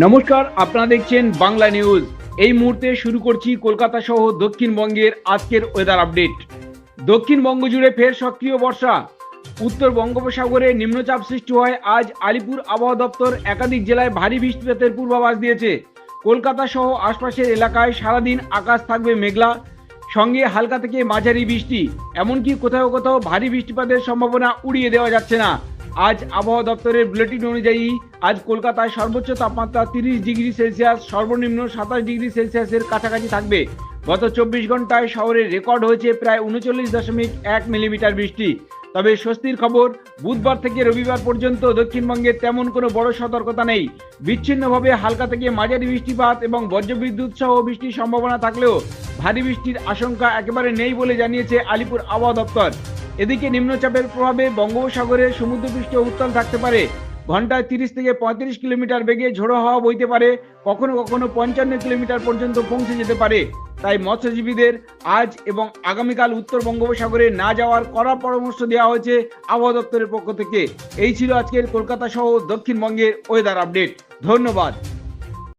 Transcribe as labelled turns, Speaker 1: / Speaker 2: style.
Speaker 1: নমস্কার, আপনারা দেখছেন বাংলা নিউজ। এই মুহূর্তে শুরু করছি কলকাতা সহ দক্ষিণবঙ্গের আজকের ওয়েদার আপডেট। দক্ষিণবঙ্গ জুড়ে ফের সক্রিয় বর্ষা। উত্তর বঙ্গোপসাগরে নিম্নচাপ সৃষ্টি হয়। আজ আলিপুর আবহাওয়া দপ্তর একাধিক জেলায় ভারী বৃষ্টিপাতের পূর্বাভাস দিয়েছে। কলকাতা সহ আশপাশের এলাকায় সারাদিন আকাশ থাকবে মেঘলা, সঙ্গে হালকা থেকে মাঝারি বৃষ্টি, এমনকি কোথাও কোথাও ভারী বৃষ্টিপাতের সম্ভাবনা উড়িয়ে দেওয়া যাচ্ছে না। আজ আবহাওয়া দপ্তরের বুলেটিন অনুযায়ী আজ কলকাতায় সর্বোচ্চ তাপমাত্রা 30 ডিগ্রি সেলসিয়াস, সর্বনিম্ন 27 ডিগ্রি সেলসিয়াসের কাছাকাছি থাকবে। গত 24 ঘন্টায় শহরে রেকর্ড হয়েছে প্রায় 39.1 মিলিমিটার বৃষ্টি। তবে স্বস্তির খবর, বুধবার থেকে রবিবার পর্যন্ত দক্ষিণবঙ্গে তেমন কোনো বড় সতর্কতা নেই। বিচ্ছিন্নভাবে হালকা থেকে মাঝারি বৃষ্টিপাত এবং বজ্রবিদ্যুৎ সহ বৃষ্টির সম্ভাবনা থাকলেও ভারী বৃষ্টির আশঙ্কা একেবারে নেই বলে জানিয়েছে আলিপুর আবহাওয়া দপ্তর। এদিকে নিম্নচাপের প্রভাবে বঙ্গোপসাগরের সমুদ্রপৃষ্ঠ উত্তাল থাকতে পারে। ঘন্টায় 30 থেকে 35 কিলোমিটার বেগে ঝোড়ো হাওয়া বইতে পারে, কখনো কখনো 55 কিলোমিটার পর্যন্ত পৌঁছে যেতে পারে। তাই মৎস্যজীবীদের আজ এবং আগামীকাল উত্তর বঙ্গোপসাগরে না যাওয়ার কড়া পরামর্শ দেওয়া হয়েছে আবহাওয়া দপ্তরের পক্ষ থেকে। এই ছিল আজকের কলকাতা সহ দক্ষিণবঙ্গের ওয়েদার আপডেট। ধন্যবাদ।